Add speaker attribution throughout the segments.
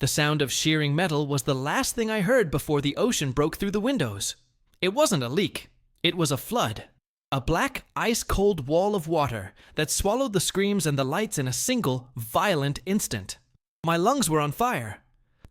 Speaker 1: The sound of shearing metal was the last thing I heard before the ocean broke through the windows. It wasn't a leak. It was a flood. A black, ice-cold wall of water that swallowed the screams and the lights in a single, violent instant. My lungs were on fire.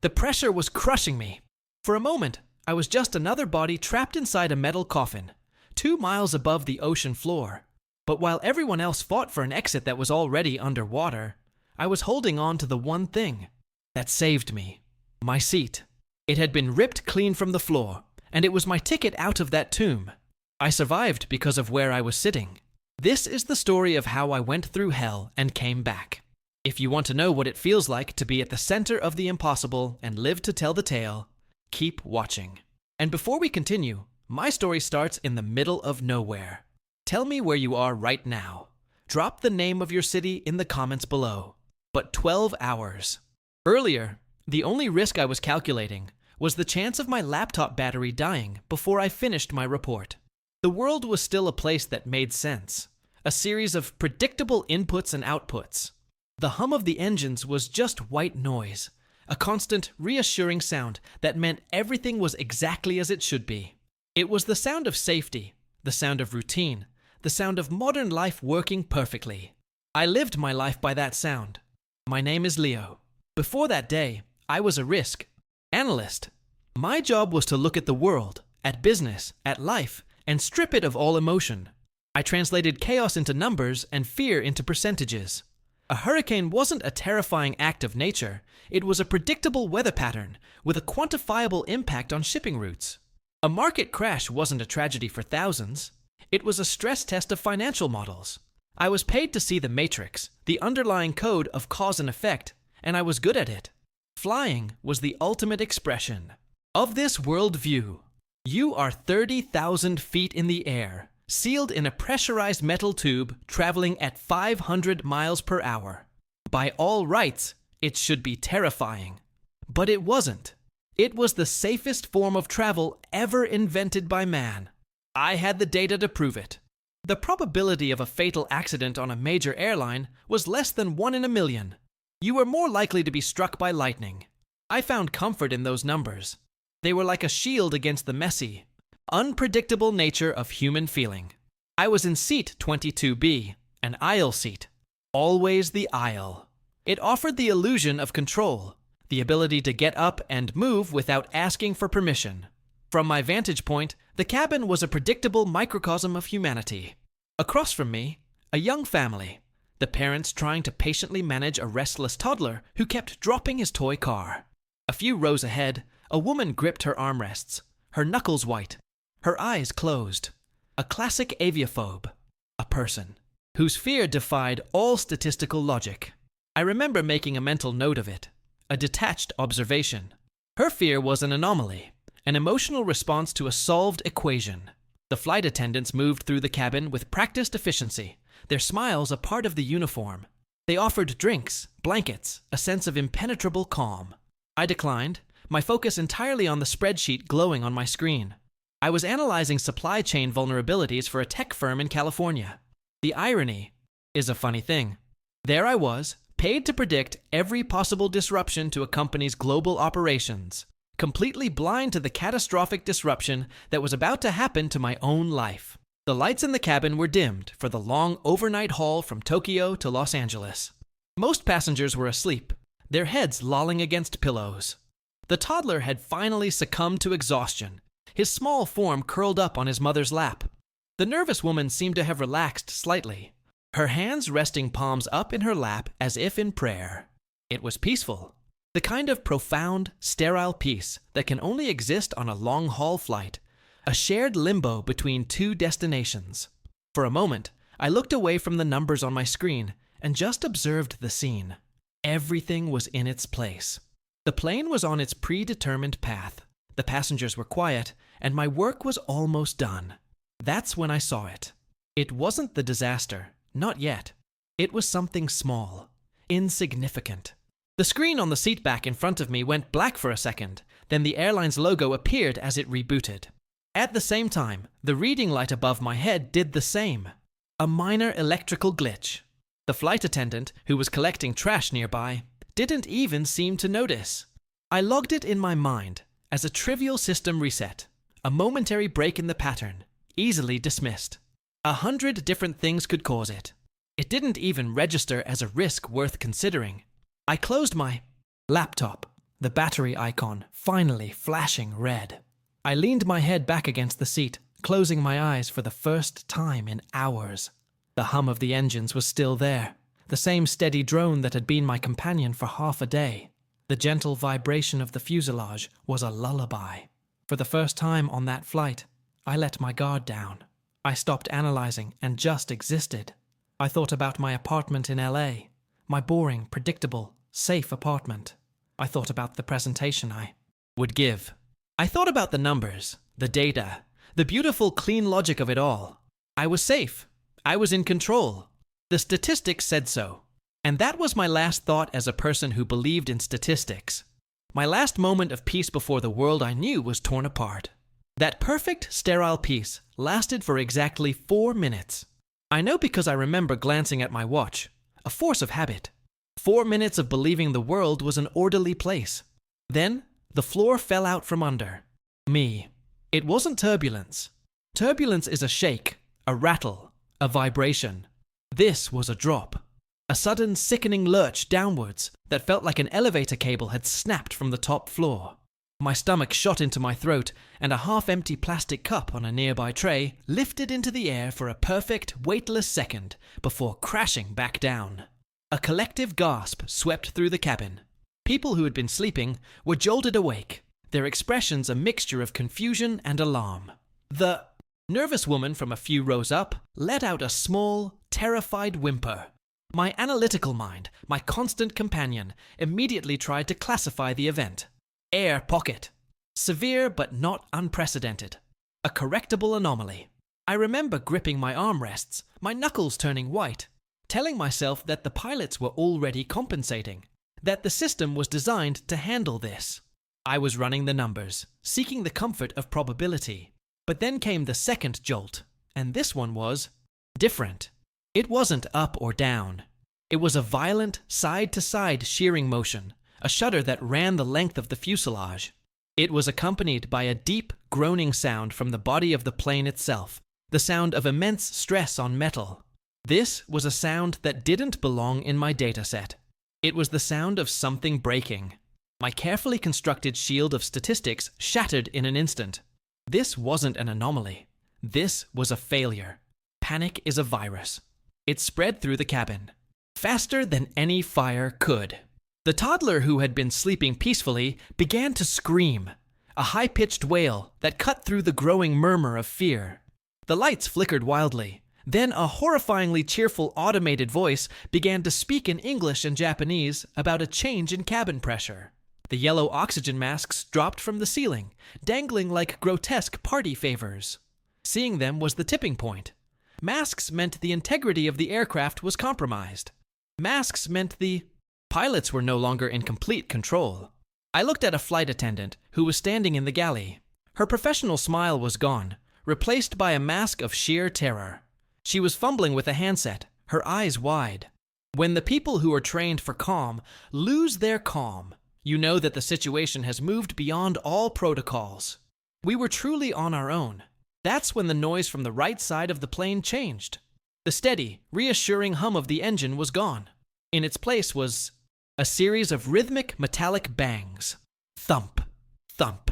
Speaker 1: The pressure was crushing me. For a moment, I was just another body trapped inside a metal coffin, 2 miles above the ocean floor. But while everyone else fought for an exit that was already underwater, I was holding on to the one thing that saved me: my seat. It had been ripped clean from the floor, and it was my ticket out of that tomb. I survived because of where I was sitting. This is the story of how I went through hell and came back. If you want to know what it feels like to be at the center of the impossible and live to tell the tale, keep watching. And before we continue, my story starts in the middle of nowhere. Tell me where you are right now. Drop the name of your city in the comments below. But 12 hours. Earlier, the only risk I was calculating was the chance of my laptop battery dying before I finished my report. The world was still a place that made sense, a series of predictable inputs and outputs. The hum of the engines was just white noise, a constant, reassuring sound that meant everything was exactly as it should be. It was the sound of safety, the sound of routine, the sound of modern life working perfectly. I lived my life by that sound. My name is Leo. Before that day, I was a risk analyst. My job was to look at the world, at business, at life, and strip it of all emotion. I translated chaos into numbers and fear into percentages. A hurricane wasn't a terrifying act of nature. It was a predictable weather pattern with a quantifiable impact on shipping routes. A market crash wasn't a tragedy for thousands. It was a stress test of financial models. I was paid to see the matrix, the underlying code of cause and effect, and I was good at it. Flying was the ultimate expression of this worldview. You are 30,000 feet in the air, sealed in a pressurized metal tube traveling at 500 miles per hour. By all rights, it should be terrifying. But it wasn't. It was the safest form of travel ever invented by man. I had the data to prove it. The probability of a fatal accident on a major airline was less than 1 in a million. You were more likely to be struck by lightning. I found comfort in those numbers. They were like a shield against the messy, unpredictable nature of human feeling. I was in seat 22B, an aisle seat. Always the aisle. It offered the illusion of control, the ability to get up and move without asking for permission. From my vantage point, the cabin was a predictable microcosm of humanity. Across from me, a young family, the parents trying to patiently manage a restless toddler who kept dropping his toy car. A few rows ahead, a woman gripped her armrests, her knuckles white, her eyes closed. A classic aviophobe, a person whose fear defied all statistical logic. I remember making a mental note of it, a detached observation. Her fear was an anomaly, an emotional response to a solved equation. The flight attendants moved through the cabin with practiced efficiency, their smiles a part of the uniform. They offered drinks, blankets, a sense of impenetrable calm. I declined, my focus entirely on the spreadsheet glowing on my screen. I was analyzing supply chain vulnerabilities for a tech firm in California. The irony is a funny thing. There I was, paid to predict every possible disruption to a company's global operations, completely blind to the catastrophic disruption that was about to happen to my own life. The lights in the cabin were dimmed for the long overnight haul from Tokyo to Los Angeles. Most passengers were asleep, their heads lolling against pillows. The toddler had finally succumbed to exhaustion, his small form curled up on his mother's lap. The nervous woman seemed to have relaxed slightly, her hands resting palms up in her lap as if in prayer. It was peaceful, the kind of profound, sterile peace that can only exist on a long-haul flight, a shared limbo between two destinations. For a moment, I looked away from the numbers on my screen and just observed the scene. Everything was in its place. The plane was on its predetermined path. The passengers were quiet, and my work was almost done. That's when I saw it. It wasn't the disaster, not yet. It was something small, insignificant. The screen on the seat back in front of me went black for a second, then the airline's logo appeared as it rebooted. At the same time, the reading light above my head did the same. A minor electrical glitch. The flight attendant, who was collecting trash nearby, didn't even seem to notice. I logged it in my mind as a trivial system reset, a momentary break in the pattern, easily dismissed. 100 different things could cause it. It didn't even register as a risk worth considering. I closed my laptop, the battery icon finally flashing red. I leaned my head back against the seat, closing my eyes for the first time in hours. The hum of the engines was still there, the same steady drone that had been my companion for half a day. The gentle vibration of the fuselage was a lullaby. For the first time on that flight, I let my guard down. I stopped analyzing and just existed. I thought about my apartment in LA, my boring, predictable, safe apartment. I thought about the presentation I would give. I thought about the numbers, the data, the beautiful, clean logic of it all. I was safe. I was in control. The statistics said so. And that was my last thought as a person who believed in statistics. My last moment of peace before the world I knew was torn apart. That perfect, sterile peace lasted for exactly 4 minutes. I know because I remember glancing at my watch, a force of habit. 4 minutes of believing the world was an orderly place. Then, the floor fell out from under me. It wasn't turbulence. Turbulence is a shake, a rattle, a vibration. This was a drop. A sudden, sickening lurch downwards that felt like an elevator cable had snapped from the top floor. My stomach shot into my throat, and a half-empty plastic cup on a nearby tray lifted into the air for a perfect, weightless second before crashing back down. A collective gasp swept through the cabin. People who had been sleeping were jolted awake, their expressions a mixture of confusion and alarm. The nervous woman from a few rows up let out a small, terrified whimper. My analytical mind, my constant companion, immediately tried to classify the event. Air pocket. Severe but not unprecedented. A correctable anomaly. I remember gripping my armrests, my knuckles turning white, telling myself that the pilots were already compensating, that the system was designed to handle this. I was running the numbers, seeking the comfort of probability. But then came the second jolt, and this one was different. It wasn't up or down. It was a violent, side-to-side shearing motion, a shudder that ran the length of the fuselage. It was accompanied by a deep, groaning sound from the body of the plane itself, the sound of immense stress on metal. This was a sound that didn't belong in my dataset. It was the sound of something breaking. My carefully constructed shield of statistics shattered in an instant. This wasn't an anomaly. This was a failure. Panic is a virus. It spread through the cabin, faster than any fire could. The toddler who had been sleeping peacefully began to scream, a high-pitched wail that cut through the growing murmur of fear. The lights flickered wildly. Then a horrifyingly cheerful automated voice began to speak in English and Japanese about a change in cabin pressure. The yellow oxygen masks dropped from the ceiling, dangling like grotesque party favors. Seeing them was the tipping point. Masks meant the integrity of the aircraft was compromised. Masks meant the pilots were no longer in complete control. I looked at a flight attendant who was standing in the galley. Her professional smile was gone, replaced by a mask of sheer terror. She was fumbling with a handset, her eyes wide. When the people who are trained for calm lose their calm, you know that the situation has moved beyond all protocols. We were truly on our own. That's when the noise from the right side of the plane changed. The steady, reassuring hum of the engine was gone. In its place was a series of rhythmic metallic bangs. Thump, thump,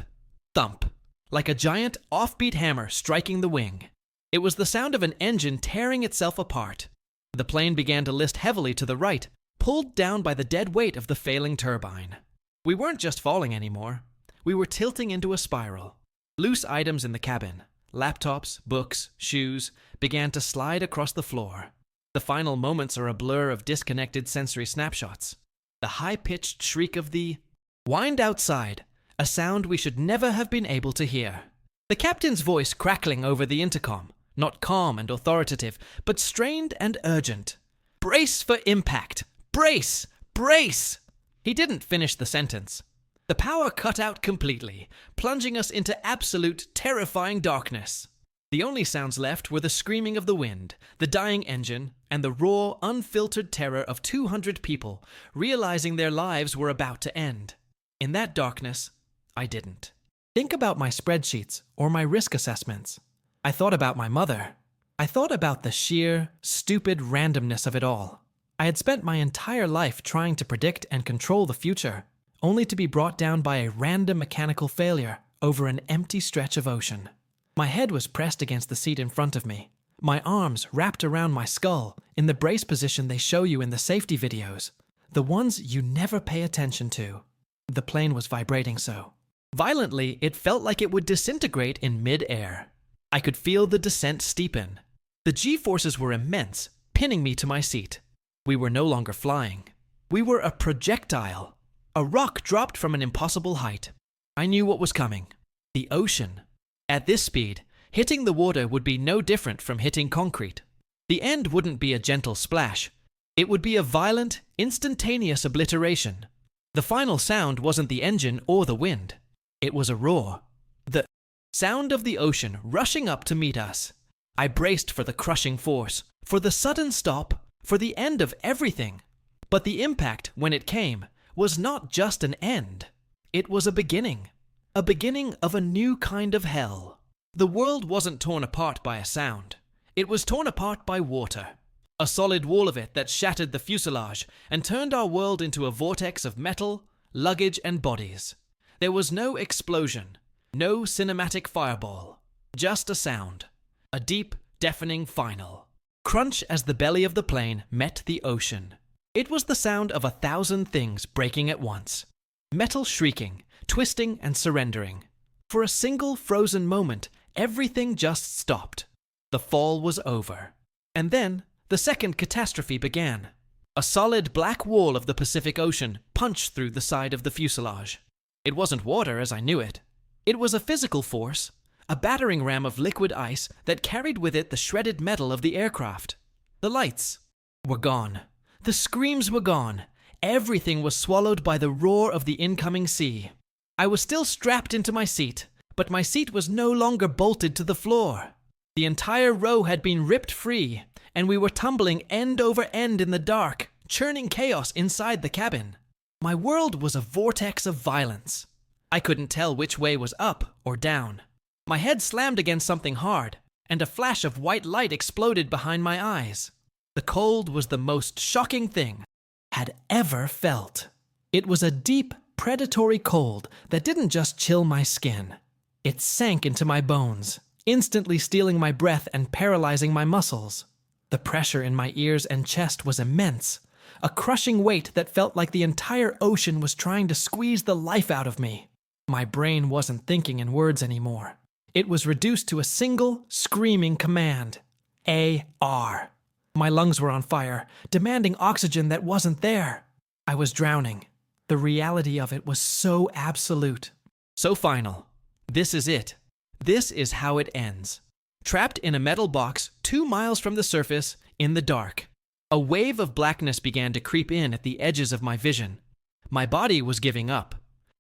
Speaker 1: thump, like a giant offbeat hammer striking the wing. It was the sound of an engine tearing itself apart. The plane began to list heavily to the right, pulled down by the dead weight of the failing turbine. We weren't just falling anymore. We were tilting into a spiral. Loose items in the cabin, laptops, books, shoes, began to slide across the floor. The final moments are a blur of disconnected sensory snapshots. The high-pitched shriek of the wind outside, a sound we should never have been able to hear. The captain's voice crackling over the intercom, not calm and authoritative, but strained and urgent. Brace for impact! Brace! Brace! He didn't finish the sentence. The power cut out completely, plunging us into absolute, terrifying darkness. The only sounds left were the screaming of the wind, the dying engine, and the raw, unfiltered terror of 200 people realizing their lives were about to end. In that darkness, I didn't. Think about my spreadsheets or my risk assessments. I thought about my mother. I thought about the sheer, stupid randomness of it all. I had spent my entire life trying to predict and control the future, only to be brought down by a random mechanical failure over an empty stretch of ocean. My head was pressed against the seat in front of me, my arms wrapped around my skull in the brace position they show you in the safety videos, the ones you never pay attention to. The plane was vibrating so violently it felt like it would disintegrate in mid-air. I could feel the descent steepen. The G-forces were immense, pinning me to my seat. We were no longer flying. We were a projectile. A rock dropped from an impossible height. I knew what was coming. The ocean. At this speed, hitting the water would be no different from hitting concrete. The end wouldn't be a gentle splash. It would be a violent, instantaneous obliteration. The final sound wasn't the engine or the wind. It was a roar. The sound of the ocean rushing up to meet us. I braced for the crushing force, for the sudden stop, for the end of everything. But the impact, when it came, was not just an end. It was a beginning of a new kind of hell. The world wasn't torn apart by a sound. It was torn apart by water. A solid wall of it that shattered the fuselage and turned our world into a vortex of metal, luggage, and bodies. There was no explosion, no cinematic fireball, just a sound. A deep, deafening final. Crunch as the belly of the plane met the ocean. It was the sound of 1,000 things breaking at once. Metal shrieking, twisting, and surrendering. For a single frozen moment, everything just stopped. The fall was over. And then, the second catastrophe began. A solid black wall of the Pacific Ocean punched through the side of the fuselage. It wasn't water as I knew it. It was a physical force, a battering ram of liquid ice that carried with it the shredded metal of the aircraft. The lights were gone. The screams were gone. Everything was swallowed by the roar of the incoming sea. I was still strapped into my seat, but my seat was no longer bolted to the floor. The entire row had been ripped free, and we were tumbling end over end in the dark, churning chaos inside the cabin. My world was a vortex of violence. I couldn't tell which way was up or down. My head slammed against something hard, and a flash of white light exploded behind my eyes. The cold was the most shocking thing I had ever felt. It was a deep, predatory cold that didn't just chill my skin. It sank into my bones, instantly stealing my breath and paralyzing my muscles. The pressure in my ears and chest was immense, a crushing weight that felt like the entire ocean was trying to squeeze the life out of me. My brain wasn't thinking in words anymore. It was reduced to a single, screaming command. A-R. My lungs were on fire, demanding oxygen that wasn't there. I was drowning. The reality of it was so absolute, so final. This is it. This is how it ends. Trapped in a metal box 2 miles from the surface, in the dark. A wave of blackness began to creep in at the edges of my vision. My body was giving up.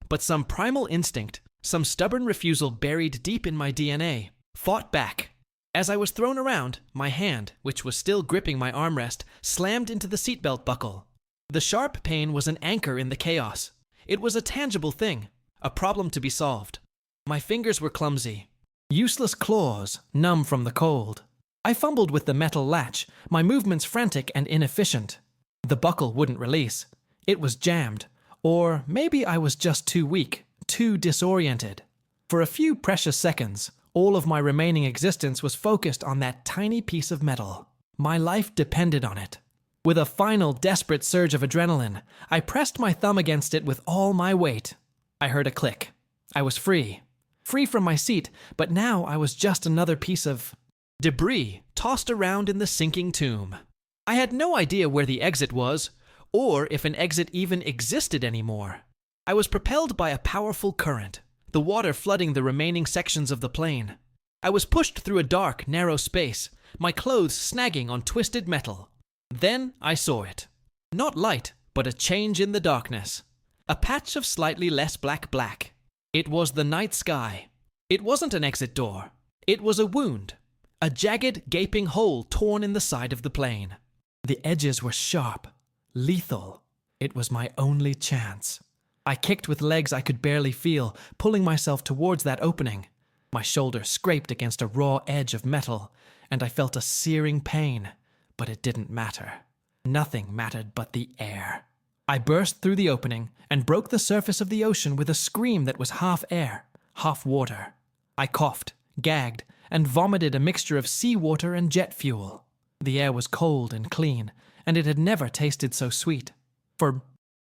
Speaker 1: But some primal instinct, some stubborn refusal buried deep in my DNA, fought back. As I was thrown around, my hand, which was still gripping my armrest, slammed into the seatbelt buckle. The sharp pain was an anchor in the chaos. It was a tangible thing, a problem to be solved. My fingers were clumsy. Useless claws, numb from the cold. I fumbled with the metal latch, my movements frantic and inefficient. The buckle wouldn't release. It was jammed. Or maybe I was just too weak, too disoriented. For a few precious seconds, all of my remaining existence was focused on that tiny piece of metal. My life depended on it. With a final desperate surge of adrenaline, I pressed my thumb against it with all my weight. I heard a click. I was free. Free from my seat, but now I was just another piece of debris tossed around in the sinking tomb. I had no idea where the exit was, or if an exit even existed anymore. I was propelled by a powerful current, the water flooding the remaining sections of the plane. I was pushed through a dark, narrow space, my clothes snagging on twisted metal. Then I saw it. Not light, but a change in the darkness. A patch of slightly less black. It was the night sky. It wasn't an exit door. It was a wound. A jagged, gaping hole torn in the side of the plane. The edges were sharp, lethal. It was my only chance. I kicked with legs I could barely feel, pulling myself towards that opening. My shoulder scraped against a raw edge of metal, and I felt a searing pain, but it didn't matter. Nothing mattered but the air. I burst through the opening and broke the surface of the ocean with a scream that was half air, half water. I coughed, gagged, and vomited a mixture of seawater and jet fuel. The air was cold and clean, and it had never tasted so sweet. For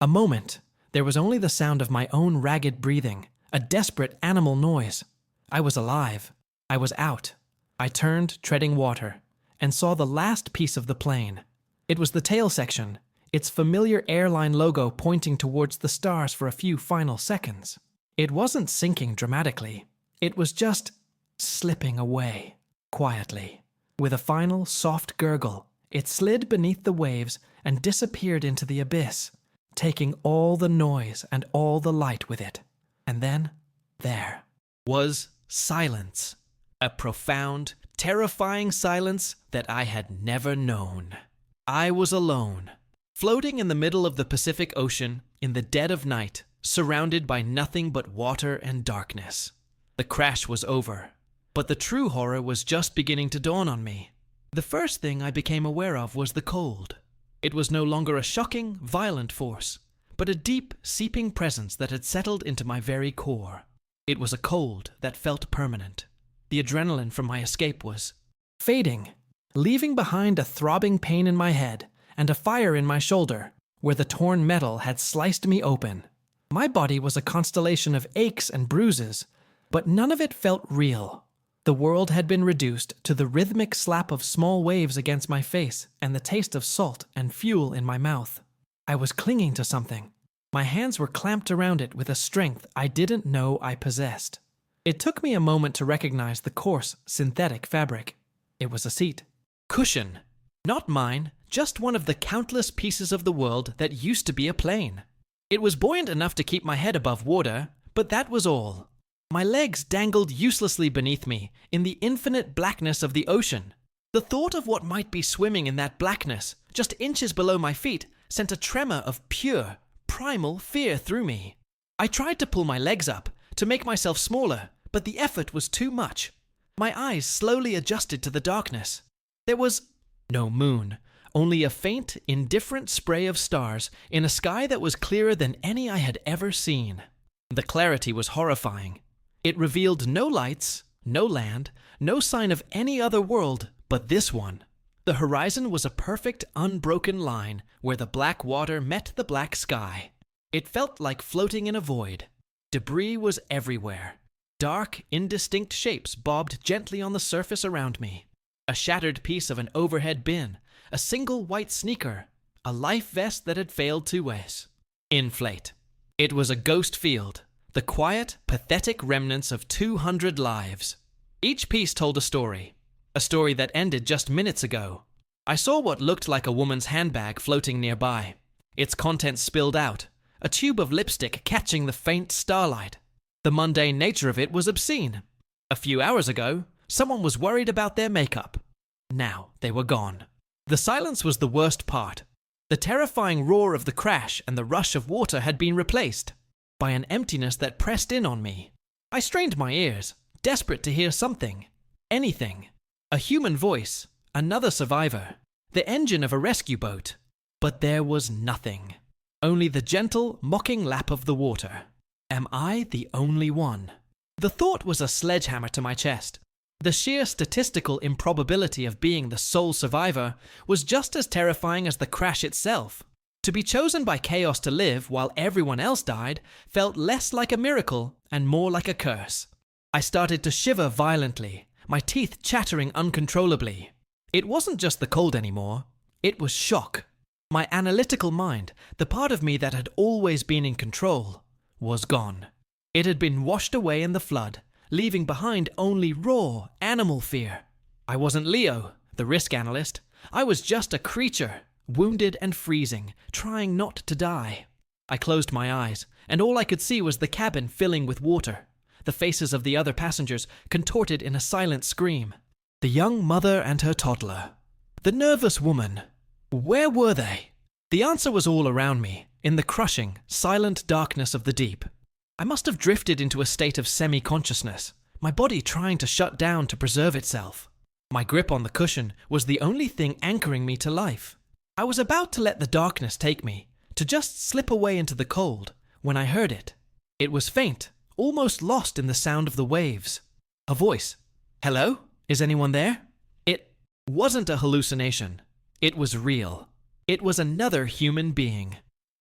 Speaker 1: a moment, there was only the sound of my own ragged breathing, a desperate animal noise. I was alive. I was out. I turned, treading water, and saw the last piece of the plane. It was the tail section, its familiar airline logo pointing towards the stars for a few final seconds. It wasn't sinking dramatically. It was just slipping away, quietly. With a final soft gurgle, it slid beneath the waves and disappeared into the abyss, taking all the noise and all the light with it. And then, there was silence. A profound, terrifying silence that I had never known. I was alone, floating in the middle of the Pacific Ocean in the dead of night, surrounded by nothing but water and darkness. The crash was over, but the true horror was just beginning to dawn on me. The first thing I became aware of was the cold. It was no longer a shocking, violent force, but a deep, seeping presence that had settled into my very core. It was a cold that felt permanent. The adrenaline from my escape was fading, leaving behind a throbbing pain in my head and a fire in my shoulder where the torn metal had sliced me open. My body was a constellation of aches and bruises, but none of it felt real. The world had been reduced to the rhythmic slap of small waves against my face and the taste of salt and fuel in my mouth. I was clinging to something. My hands were clamped around it with a strength I didn't know I possessed. It took me a moment to recognize the coarse, synthetic fabric. It was a seat. Cushion. Not mine, just one of the countless pieces of the world that used to be a plane. It was buoyant enough to keep my head above water, but that was all. My legs dangled uselessly beneath me in the infinite blackness of the ocean. The thought of what might be swimming in that blackness, just inches below my feet, sent a tremor of pure, primal fear through me. I tried to pull my legs up, to make myself smaller, but the effort was too much. My eyes slowly adjusted to the darkness. There was no moon, only a faint, indifferent spray of stars in a sky that was clearer than any I had ever seen. The clarity was horrifying. It revealed no lights, no land, no sign of any other world but this one. The horizon was a perfect, unbroken line where the black water met the black sky. It felt like floating in a void. Debris was everywhere. Dark, indistinct shapes bobbed gently on the surface around me. A shattered piece of an overhead bin, a single white sneaker, a life vest that had failed to inflate. It was a ghost field, the quiet, pathetic remnants of 200 lives. Each piece told a story that ended just minutes ago. I saw what looked like a woman's handbag floating nearby. Its contents spilled out, a tube of lipstick catching the faint starlight. The mundane nature of it was obscene. A few hours ago, someone was worried about their makeup. Now they were gone. The silence was the worst part. The terrifying roar of the crash and the rush of water had been replaced by an emptiness that pressed in on me. I strained my ears, desperate to hear something, anything. A human voice, another survivor, the engine of a rescue boat. But there was nothing. Only the gentle, mocking lap of the water. Am I the only one? The thought was a sledgehammer to my chest. The sheer statistical improbability of being the sole survivor was just as terrifying as the crash itself. To be chosen by chaos to live while everyone else died felt less like a miracle and more like a curse. I started to shiver violently, my teeth chattering uncontrollably. It wasn't just the cold anymore. It was shock. My analytical mind, the part of me that had always been in control, was gone. It had been washed away in the flood, leaving behind only raw animal fear. I wasn't Leo, the risk analyst. I was just a creature, wounded and freezing, trying not to die. I closed my eyes, and all I could see was the cabin filling with water, the faces of the other passengers contorted in a silent scream. The young mother and her toddler. The nervous woman. Where were they? The answer was all around me, in the crushing, silent darkness of the deep. I must have drifted into a state of semi-consciousness, my body trying to shut down to preserve itself. My grip on the cushion was the only thing anchoring me to life. I was about to let the darkness take me, to just slip away into the cold, when I heard it. It was faint, almost lost in the sound of the waves. A voice. "Hello? Is anyone there?" It wasn't a hallucination. It was real. It was another human being.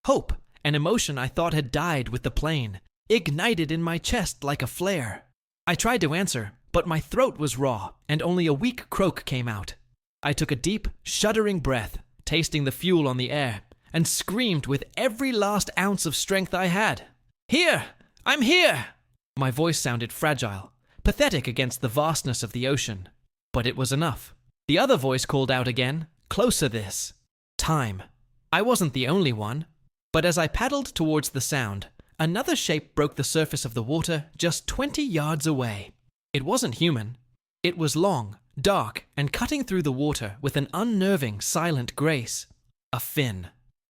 Speaker 1: Hope, an emotion I thought had died with the plane, ignited in my chest like a flare. I tried to answer, but my throat was raw, and only a weak croak came out. I took a deep, shuddering breath, tasting the fuel on the air, and screamed with every last ounce of strength I had. "Here! I'm here!" My voice sounded fragile, pathetic against the vastness of the ocean. But it was enough. The other voice called out again, "Closer this." Time. I wasn't the only one. But as I paddled towards the sound, another shape broke the surface of the water just 20 yards away. It wasn't human. It was long, dark, and cutting through the water with an unnerving, silent grace. A fin.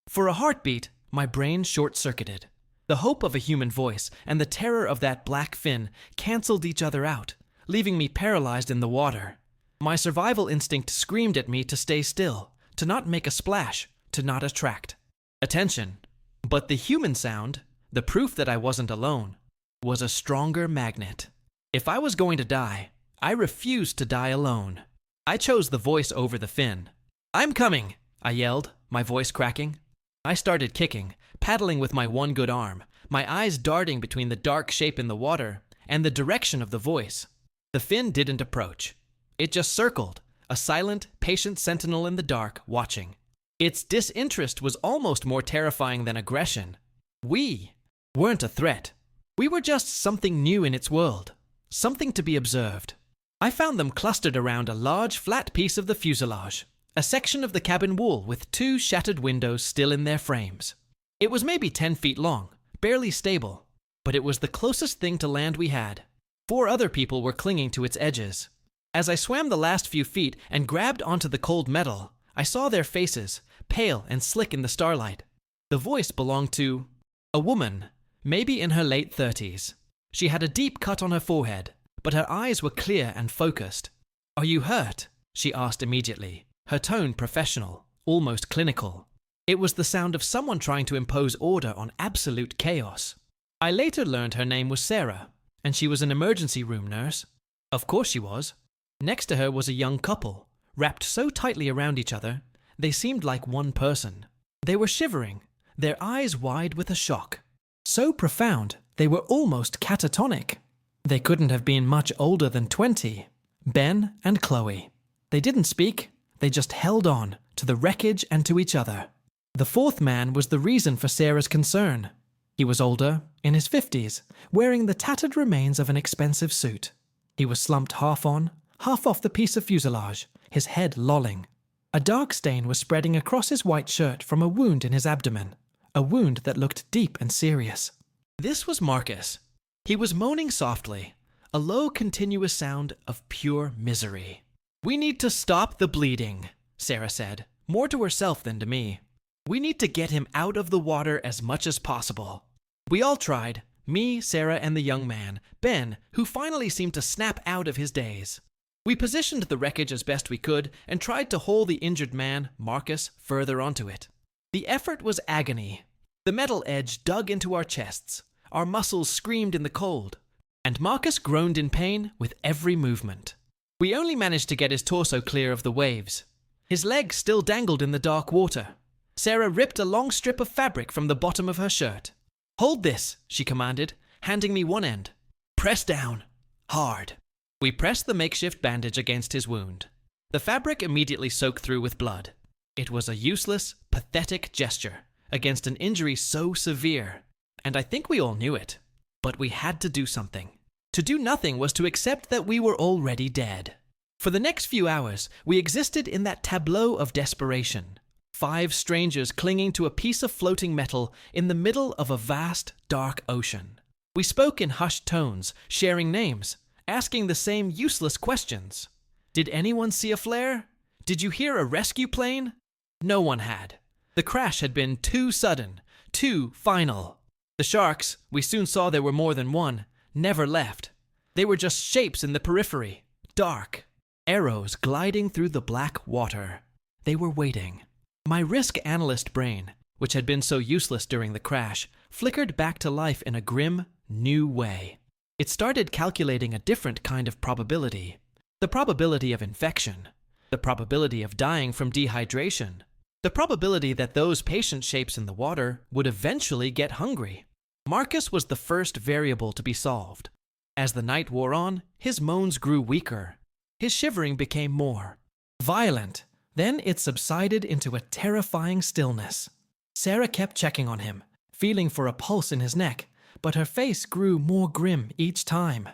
Speaker 1: For a heartbeat, my brain short-circuited. The hope of a human voice and the terror of that black fin cancelled each other out, leaving me paralyzed in the water. My survival instinct screamed at me to stay still, to not make a splash, to not attract attention. But the human sound, the proof that I wasn't alone, was a stronger magnet. If I was going to die, I refused to die alone. I chose the voice over the fin. "I'm coming!" I yelled, my voice cracking. I started kicking, paddling with my one good arm, my eyes darting between the dark shape in the water and the direction of the voice. The fin didn't approach. It just circled, a silent, patient sentinel in the dark, watching. Its disinterest was almost more terrifying than aggression. We weren't a threat. We were just something new in its world, something to be observed. I found them clustered around a large, flat piece of the fuselage, a section of the cabin wall with 2 shattered windows still in their frames. It was maybe 10 feet long, barely stable, but it was the closest thing to land we had. 4 other people were clinging to its edges. As I swam the last few feet and grabbed onto the cold metal, I saw their faces, pale and slick in the starlight. The voice belonged to a woman, maybe in her late 30s. She had a deep cut on her forehead, but her eyes were clear and focused. "Are you hurt?" she asked immediately, her tone professional, almost clinical. It was the sound of someone trying to impose order on absolute chaos. I later learned her name was Sarah, and she was an emergency room nurse. Of course she was. Next to her was a young couple, wrapped so tightly around each other, they seemed like one person. They were shivering, their eyes wide with a shock. So profound, they were almost catatonic. They couldn't have been much older than 20. Ben and Chloe. They didn't speak, they just held on, to the wreckage and to each other. The 4th man was the reason for Sarah's concern. He was older, in his 50s, wearing the tattered remains of an expensive suit. He was slumped half on, half off the piece of fuselage, his head lolling. A dark stain was spreading across his white shirt from a wound in his abdomen, a wound that looked deep and serious. This was Marcus. He was moaning softly, a low continuous sound of pure misery. "We need to stop the bleeding," Sarah said, more to herself than to me. "We need to get him out of the water as much as possible." We all tried, me, Sarah, and the young man, Ben, who finally seemed to snap out of his daze. We positioned the wreckage as best we could and tried to haul the injured man, Marcus, further onto it. The effort was agony. The metal edge dug into our chests, our muscles screamed in the cold, and Marcus groaned in pain with every movement. We only managed to get his torso clear of the waves. His legs still dangled in the dark water. Sarah ripped a long strip of fabric from the bottom of her shirt. "Hold this," she commanded, handing me one end. "Press down. Hard." We pressed the makeshift bandage against his wound. The fabric immediately soaked through with blood. It was a useless, pathetic gesture against an injury so severe, and I think we all knew it. But we had to do something. To do nothing was to accept that we were already dead. For the next few hours, we existed in that tableau of desperation. 5 strangers clinging to a piece of floating metal in the middle of a vast, dark ocean. We spoke in hushed tones, sharing names, asking the same useless questions. Did anyone see a flare? Did you hear a rescue plane? No one had. The crash had been too sudden, Too final. The sharks, we soon saw there were more than one, never left. They were just shapes in the periphery, dark. Arrows gliding through the black water. They were waiting. My risk analyst brain, which had been so useless during the crash, flickered back to life in a grim, new way. It started calculating a different kind of probability. The probability of infection. The probability of dying from dehydration. The probability that those patient shapes in the water would eventually get hungry. Marcus was the first variable to be solved. As the night wore on, his moans grew weaker. His shivering became more violent. Then it subsided into a terrifying stillness. Sarah kept checking on him, feeling for a pulse in his neck, but her face grew more grim each time.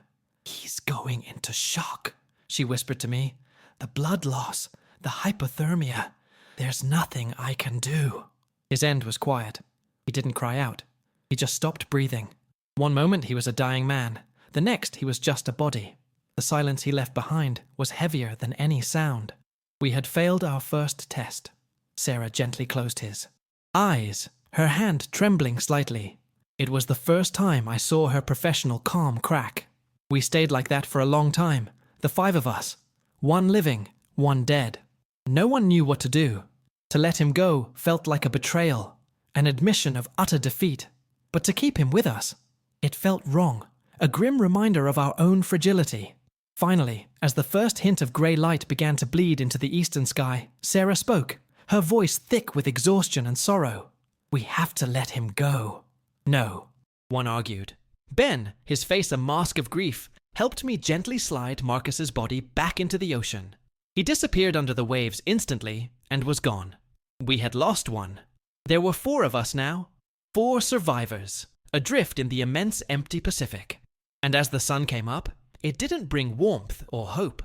Speaker 1: "He's going into shock," she whispered to me. "The blood loss, the hypothermia. There's nothing I can do." His end was quiet. He didn't cry out. He just stopped breathing. One moment he was a dying man. The next he was just a body. The silence he left behind was heavier than any sound. We had failed our first test. Sarah gently closed his eyes, her hand trembling slightly. It was the first time I saw her professional calm crack. We stayed like that for a long time, the five of us. One living, one dead. No one knew what to do. To let him go felt like a betrayal, an admission of utter defeat. But to keep him with us, it felt wrong, a grim reminder of our own fragility. Finally, as the first hint of grey light began to bleed into the eastern sky, Sarah spoke, her voice thick with exhaustion and sorrow. "We have to let him go." "No," one argued. Ben, his face a mask of grief, helped me gently slide Marcus's body back into the ocean. He disappeared under the waves instantly and was gone. We had lost one. There were 4 of us now. 4 survivors, adrift in the immense empty Pacific. And as the sun came up, it didn't bring warmth or hope.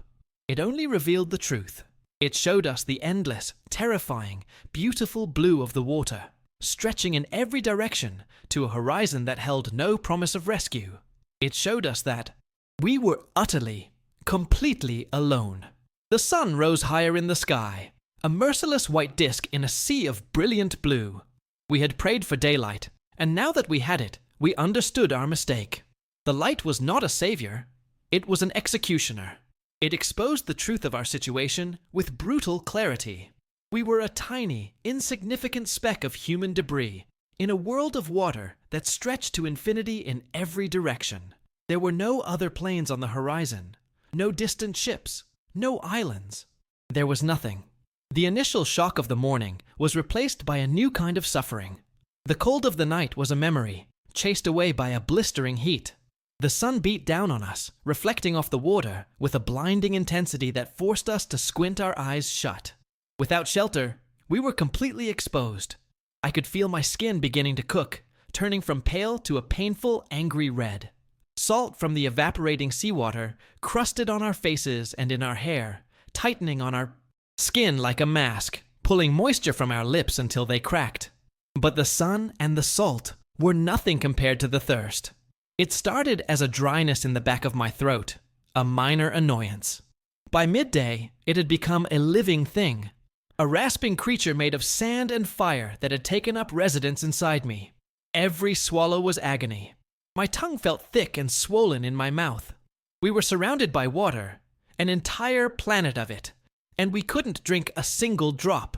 Speaker 1: It only revealed the truth. It showed us the endless, terrifying, beautiful blue of the water, stretching in every direction to a horizon that held no promise of rescue. It showed us that we were utterly, completely alone. The sun rose higher in the sky, a merciless white disk in a sea of brilliant blue. We had prayed for daylight, and now that we had it, we understood our mistake. The light was not a savior. It was an executioner. It exposed the truth of our situation with brutal clarity. We were a tiny, insignificant speck of human debris in a world of water that stretched to infinity in every direction. There were no other planes on the horizon, no distant ships, no islands. There was nothing. The initial shock of the morning was replaced by a new kind of suffering. The cold of the night was a memory, chased away by a blistering heat. The sun beat down on us, reflecting off the water with a blinding intensity that forced us to squint our eyes shut. Without shelter, we were completely exposed. I could feel my skin beginning to cook, turning from pale to a painful, angry red. Salt from the evaporating seawater crusted on our faces and in our hair, tightening on our skin like a mask, pulling moisture from our lips until they cracked. But the sun and the salt were nothing compared to the thirst. It started as a dryness in the back of my throat, a minor annoyance. By midday, it had become a living thing, a rasping creature made of sand and fire that had taken up residence inside me. Every swallow was agony. My tongue felt thick and swollen in my mouth. We were surrounded by water, an entire planet of it, and we couldn't drink a single drop.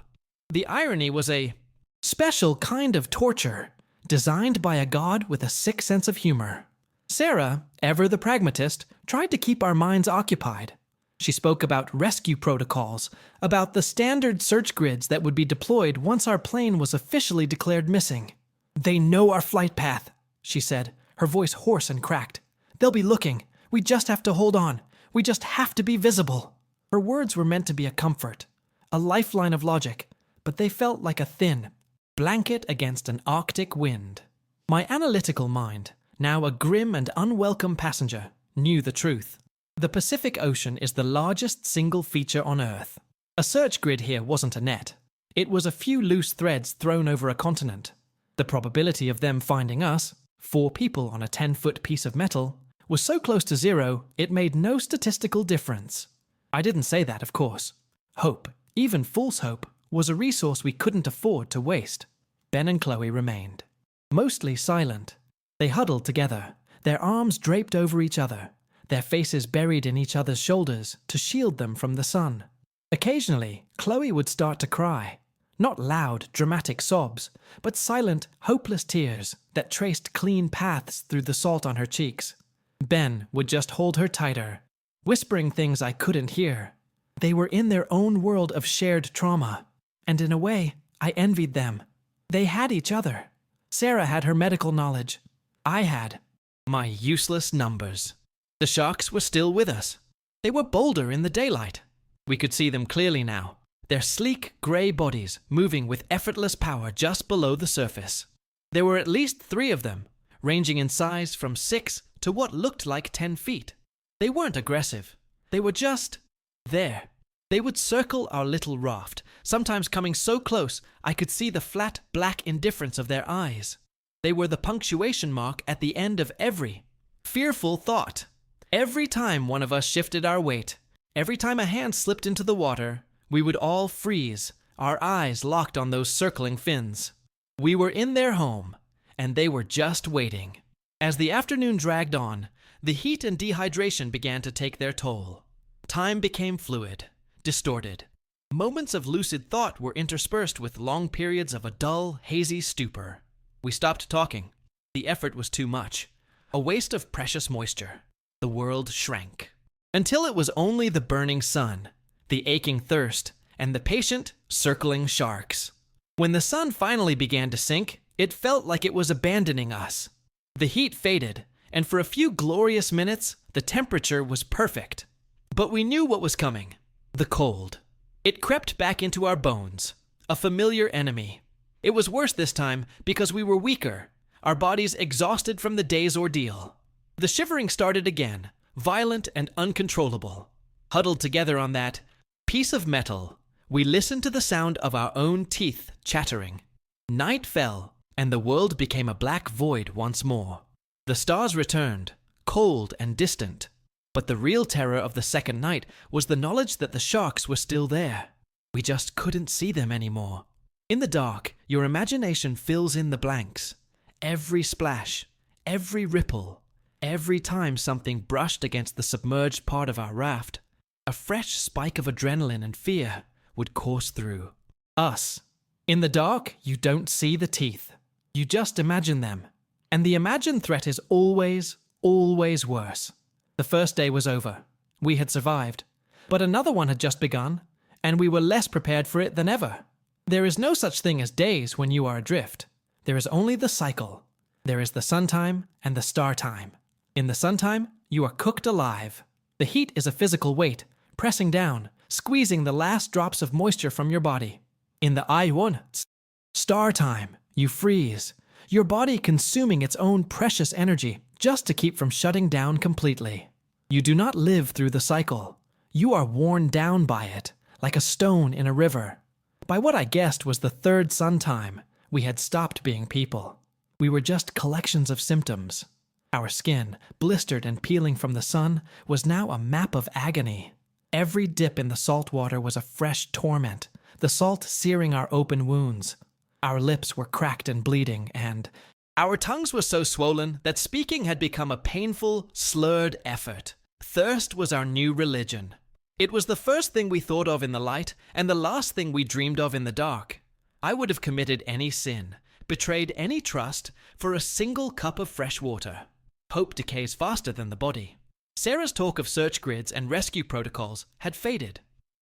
Speaker 1: The irony was a special kind of torture, designed by a god with a sick sense of humor. Sarah, ever the pragmatist, tried to keep our minds occupied. She spoke about rescue protocols, about the standard search grids that would be deployed once our plane was officially declared missing. "They know our flight path," she said, her voice hoarse and cracked. "They'll be looking. We just have to hold on. We just have to be visible." Her words were meant to be a comfort, a lifeline of logic, but they felt like a thin blanket against an Arctic wind. My analytical mind, now a grim and unwelcome passenger, knew the truth. The Pacific Ocean is the largest single feature on Earth. A search grid here wasn't a net. It was a few loose threads thrown over a continent. The probability of them finding us, 4 people on a 10-foot piece of metal, was so close to zero it made no statistical difference. I didn't say that, of course. Hope, even false hope, was a resource we couldn't afford to waste. Ben and Chloe remained. mostly silent. They huddled together, their arms draped over each other, their faces buried in each other's shoulders to shield them from the sun. Occasionally, Chloe would start to cry. Not loud, dramatic sobs, but silent, hopeless tears that traced clean paths through the salt on her cheeks. Ben would just hold her tighter, whispering things I couldn't hear. They were in their own world of shared trauma, and in a way, I envied them. They had each other. Sarah had her medical knowledge. I had my useless numbers. The sharks were still with us. They were bolder in the daylight. We could see them clearly now, their sleek grey bodies moving with effortless power just below the surface. There were at least 3 of them, ranging in size from 6 to what looked like 10 feet. They weren't aggressive. They were just there. They would circle our little raft, sometimes coming so close I could see the flat black indifference of their eyes. They were the punctuation mark at the end of every fearful thought. Every time one of us shifted our weight, every time a hand slipped into the water, we would all freeze, our eyes locked on those circling fins. We were in their home, and they were just waiting. As the afternoon dragged on, the heat and dehydration began to take their toll. Time became fluid, distorted. Moments of lucid thought were interspersed with long periods of a dull, hazy stupor. We stopped talking. The effort was too much. A waste of precious moisture. The world shrank. Until it was only the burning sun, the aching thirst, and the patient, circling sharks. When the sun finally began to sink, it felt like it was abandoning us. The heat faded, and for a few glorious minutes, the temperature was perfect. But we knew what was coming. The cold. It crept back into our bones, a familiar enemy. It was worse this time because we were weaker, our bodies exhausted from the day's ordeal. The shivering started again, violent and uncontrollable. Huddled together on that piece of metal, we listened to the sound of our own teeth chattering. Night fell, and the world became a black void once more. The stars returned, cold and distant. But the real terror of the second night was the knowledge that the sharks were still there. We just couldn't see them anymore. In the dark, your imagination fills in the blanks. Every splash, every ripple, every time something brushed against the submerged part of our raft, a fresh spike of adrenaline and fear would course through us. In the dark, you don't see the teeth. You just imagine them. And the imagined threat is always, always worse. The first day was over. We had survived. But another one had just begun, and we were less prepared for it than ever. There is no such thing as days when you are adrift. There is only the cycle. There is the sun time and the star time. In the sun time, you are cooked alive. The heat is a physical weight, pressing down, squeezing the last drops of moisture from your body. In the star time, you freeze, your body consuming its own precious energy just to keep from shutting down completely. You do not live through the cycle. You are worn down by it, like a stone in a river. By what I guessed was the third sun time, we had stopped being people. We were just collections of symptoms. Our skin, blistered and peeling from the sun, was now a map of agony. Every dip in the salt water was a fresh torment, the salt searing our open wounds. Our lips were cracked and bleeding, and our tongues were so swollen that speaking had become a painful, slurred effort. Thirst was our new religion. It was the first thing we thought of in the light, and the last thing we dreamed of in the dark. I would have committed any sin, betrayed any trust, for a single cup of fresh water. Hope decays faster than the body. Sarah's talk of search grids and rescue protocols had faded.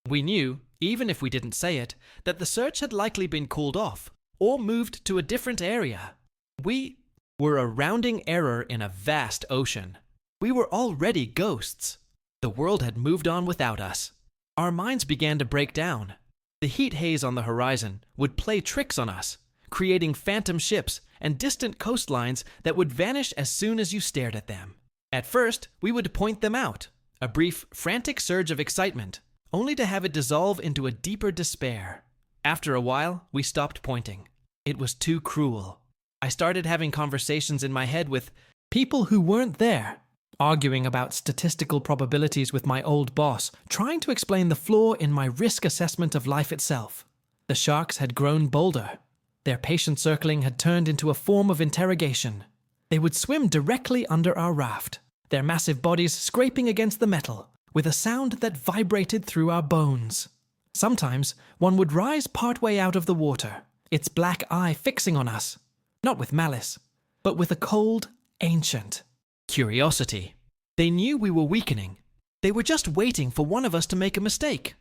Speaker 1: We knew, even if we didn't say it, that the search had likely been called off, or moved to a different area. We were a rounding error in a vast ocean. We were already ghosts. The world had moved on without us. Our minds began to break down. The heat haze on the horizon would play tricks on us, creating phantom ships and distant coastlines that would vanish as soon as you stared at them. At first, we would point them out, a brief, frantic surge of excitement, only to have it dissolve into a deeper despair. After a while, we stopped pointing. It was too cruel. I started having conversations in my head with people who weren't there, arguing about statistical probabilities with my old boss, trying to explain the flaw in my risk assessment of life itself. The sharks had grown bolder. Their patient circling had turned into a form of interrogation. They would swim directly under our raft, their massive bodies scraping against the metal, with a sound that vibrated through our bones. Sometimes one would rise partway out of the water, its black eye fixing on us, not with malice, but with a cold, ancient curiosity. They knew we were weakening. They were just waiting for one of us to make a mistake.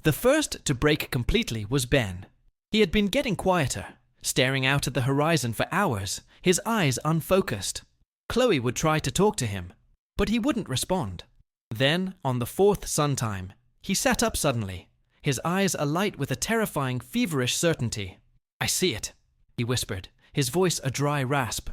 Speaker 1: The first to break completely was Ben. He had been getting quieter, staring out at the horizon for hours, his eyes unfocused. Chloe would try to talk to him, but he wouldn't respond. Then, on the fourth sun time, he sat up suddenly, his eyes alight with a terrifying, feverish certainty. "I see it," he whispered, his voice a dry rasp.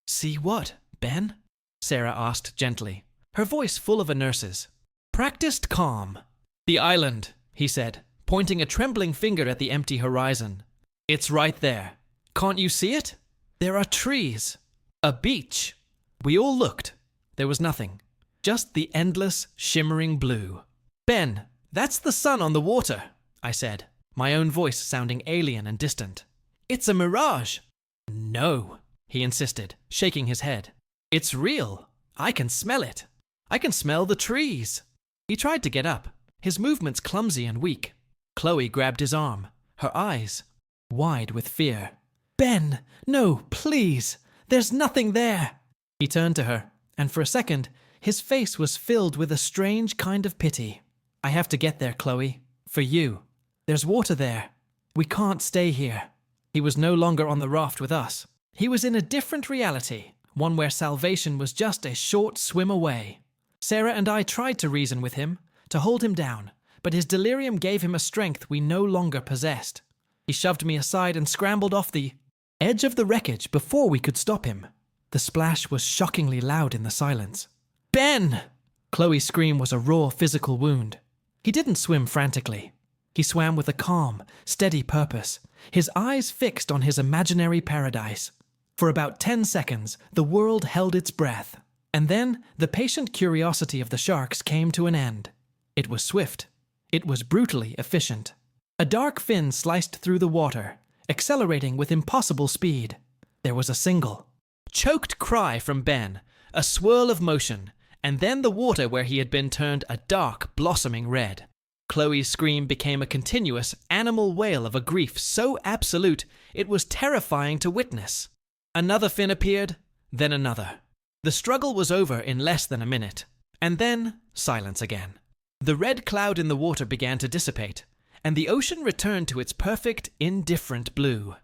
Speaker 1: "See what, Ben?" Sarah asked gently, her voice full of a nurse's. Practiced calm. "The island," he said, pointing a trembling finger at the empty horizon. "It's right there. Can't you see it? There are trees. A beach." We all looked. There was nothing. Just the endless, shimmering blue. "Ben, that's the sun on the water," I said, my own voice sounding alien and distant. "It's a mirage." "No," he insisted, shaking his head. "It's real. I can smell it. I can smell the trees." He tried to get up, his movements clumsy and weak. Chloe grabbed his arm, her eyes wide with fear. "Ben, no, please. There's nothing there." He turned to her, and for a second, his face was filled with a strange kind of pity. "I have to get there, Chloe. For you. There's water there. We can't stay here." He was no longer on the raft with us. He was in a different reality, one where salvation was just a short swim away. Sarah and I tried to reason with him, to hold him down, but his delirium gave him a strength we no longer possessed. He shoved me aside and scrambled off the edge of the wreckage before we could stop him. The splash was shockingly loud in the silence. "Ben!" Chloe's scream was a raw physical wound. He didn't swim frantically. He swam with a calm, steady purpose, his eyes fixed on his imaginary paradise. For about 10 seconds, the world held its breath. And then, the patient curiosity of the sharks came to an end. It was swift. It was brutally efficient. A dark fin sliced through the water, accelerating with impossible speed. There was a single choked cry from Ben, a swirl of motion, and then the water where he had been turned a dark, blossoming red. Chloe's scream became a continuous, animal wail of a grief so absolute it was terrifying to witness. Another fin appeared, then another. The struggle was over in less than a minute, and then silence again. The red cloud in the water began to dissipate, and the ocean returned to its perfect, indifferent blue.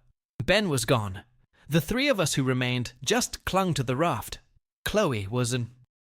Speaker 1: Ben was gone. The three of us who remained just clung to the raft. Chloe was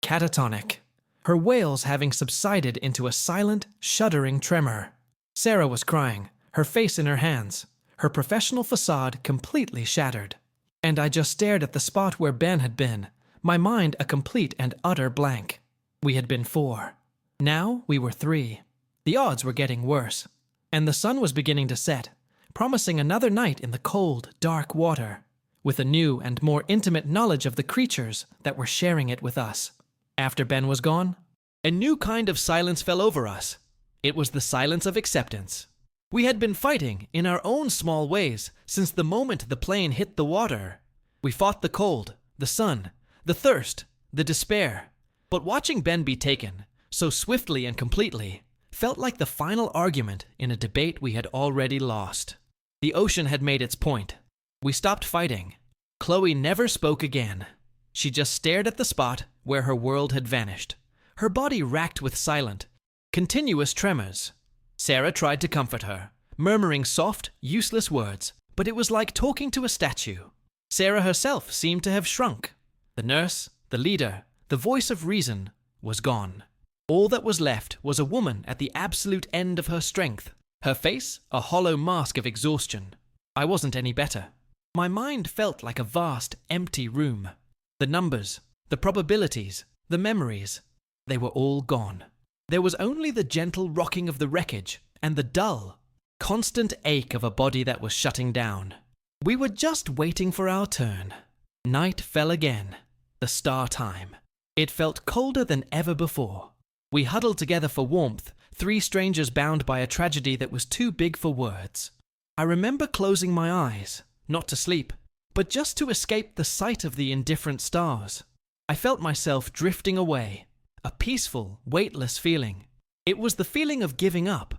Speaker 1: catatonic, her wails having subsided into a silent, shuddering tremor. Sarah was crying, her face in her hands, her professional facade completely shattered. And I just stared at the spot where Ben had been, my mind a complete and utter blank. We had been 4. Now we were 3. The odds were getting worse, and the sun was beginning to set, promising another night in the cold, dark water, with a new and more intimate knowledge of the creatures that were sharing it with us. After Ben was gone, a new kind of silence fell over us. It was the silence of acceptance. We had been fighting in our own small ways since the moment the plane hit the water. We fought the cold, the sun, the thirst, the despair. But watching Ben be taken, so swiftly and completely, felt like the final argument in a debate we had already lost. The ocean had made its point. We stopped fighting. Chloe never spoke again. She just stared at the spot where her world had vanished, her body racked with silent, continuous tremors. Sarah tried to comfort her, murmuring soft, useless words, but it was like talking to a statue. Sarah herself seemed to have shrunk. The nurse, the leader, the voice of reason was gone. All that was left was a woman at the absolute end of her strength, her face a hollow mask of exhaustion. I wasn't any better. My mind felt like a vast, empty room. The numbers, the probabilities, the memories, they were all gone. There was only the gentle rocking of the wreckage and the dull, constant ache of a body that was shutting down. We were just waiting for our turn. Night fell again, the star time. It felt colder than ever before. We huddled together for warmth, 3 strangers bound by a tragedy that was too big for words. I remember closing my eyes, not to sleep, but just to escape the sight of the indifferent stars. I felt myself drifting away, a peaceful, weightless feeling. It was the feeling of giving up.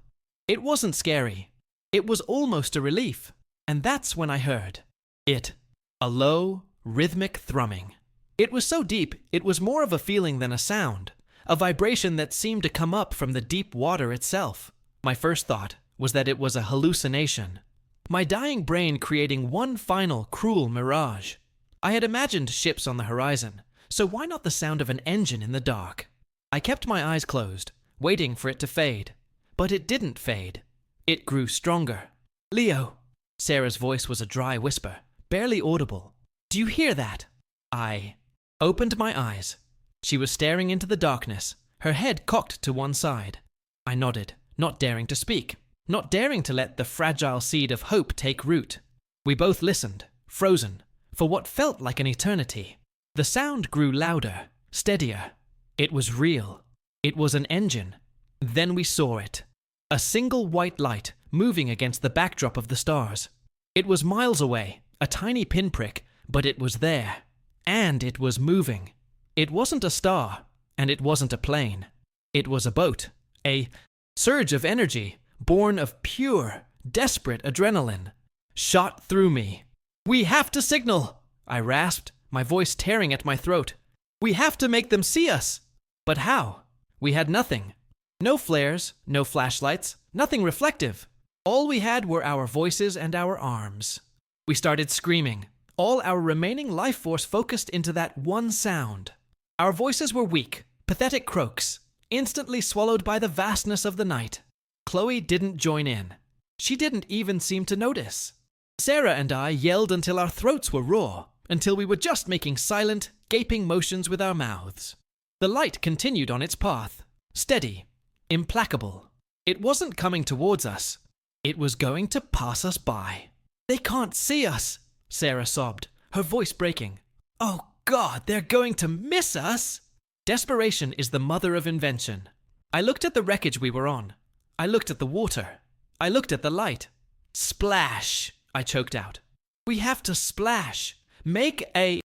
Speaker 1: It wasn't scary. It was almost a relief. And that's when I heard it. A low, rhythmic thrumming. It was so deep, it was more of a feeling than a sound, a vibration that seemed to come up from the deep water itself. My first thought was that it was a hallucination. My dying brain creating one final, cruel mirage. I had imagined ships on the horizon, so why not the sound of an engine in the dark? I kept my eyes closed, waiting for it to fade. But it didn't fade. It grew stronger. "Leo." Sarah's voice was a dry whisper, barely audible. "Do you hear that?" I opened my eyes. She was staring into the darkness, her head cocked to one side. I nodded, not daring to speak, not daring to let the fragile seed of hope take root. We both listened, frozen, for what felt like an eternity. The sound grew louder, steadier. It was real. It was an engine. Then we saw it. A single white light moving against the backdrop of the stars. It was miles away, a tiny pinprick, but it was there. And it was moving. It wasn't a star, and it wasn't a plane. It was a boat, a surge of energy, born of pure, desperate adrenaline, shot through me. "We have to signal," I rasped, my voice tearing at my throat. "We have to make them see us." But how? We had nothing. No flares, no flashlights, nothing reflective. All we had were our voices and our arms. We started screaming, all our remaining life force focused into that one sound. Our voices were weak, pathetic croaks, instantly swallowed by the vastness of the night. Chloe didn't join in. She didn't even seem to notice. Sarah and I yelled until our throats were raw, until we were just making silent, gaping motions with our mouths. The light continued on its path, steady, implacable. It wasn't coming towards us. It was going to pass us by. "They can't see us," Sarah sobbed, her voice breaking. "Oh God, they're going to miss us!" Desperation is the mother of invention. I looked at the wreckage we were on. I looked at the water. I looked at the light. "Splash," I choked out. "We have to splash. Make a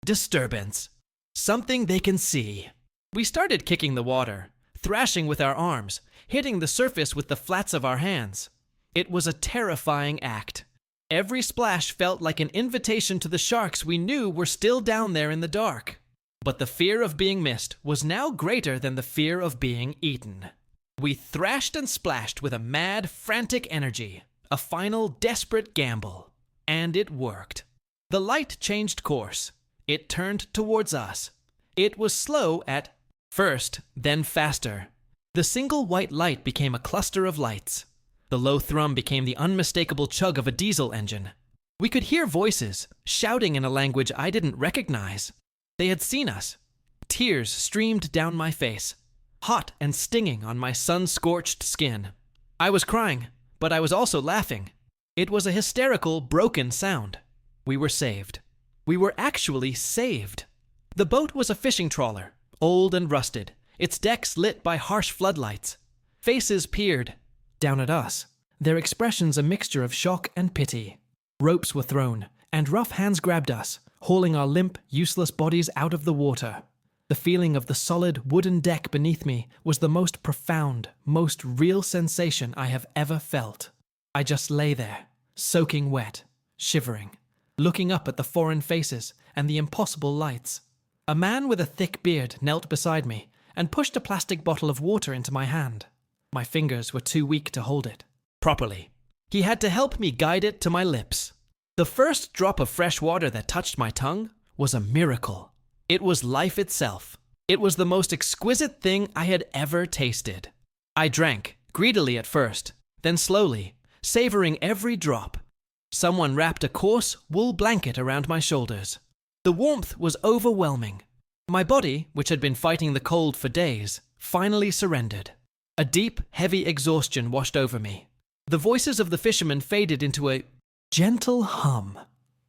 Speaker 1: disturbance. Something they can see." We started kicking the water, thrashing with our arms, hitting the surface with the flats of our hands. It was a terrifying act. Every splash felt like an invitation to the sharks we knew were still down there in the dark. But the fear of being missed was now greater than the fear of being eaten. We thrashed and splashed with a mad, frantic energy, a final, desperate gamble. And it worked. The light changed course. It turned towards us. It was slow at first, then faster. The single white light became a cluster of lights. The low thrum became the unmistakable chug of a diesel engine. We could hear voices, shouting in a language I didn't recognize. They had seen us. Tears streamed down my face, hot and stinging on my sun-scorched skin. I was crying, but I was also laughing. It was a hysterical, broken sound. We were saved. We were actually saved. The boat was a fishing trawler, old and rusted, its decks lit by harsh floodlights. Faces peered down at us, their expressions a mixture of shock and pity. Ropes were thrown, and rough hands grabbed us, hauling our limp, useless bodies out of the water. The feeling of the solid wooden deck beneath me was the most profound, most real sensation I have ever felt. I just lay there, soaking wet, shivering, looking up at the foreign faces and the impossible lights. A man with a thick beard knelt beside me and pushed a plastic bottle of water into my hand. My fingers were too weak to hold it properly. He had to help me guide it to my lips. The first drop of fresh water that touched my tongue was a miracle. It was life itself. It was the most exquisite thing I had ever tasted. I drank, greedily at first, then slowly, savoring every drop. Someone wrapped a coarse wool blanket around my shoulders. The warmth was overwhelming. My body, which had been fighting the cold for days, finally surrendered. A deep, heavy exhaustion washed over me. The voices of the fishermen faded into a gentle hum.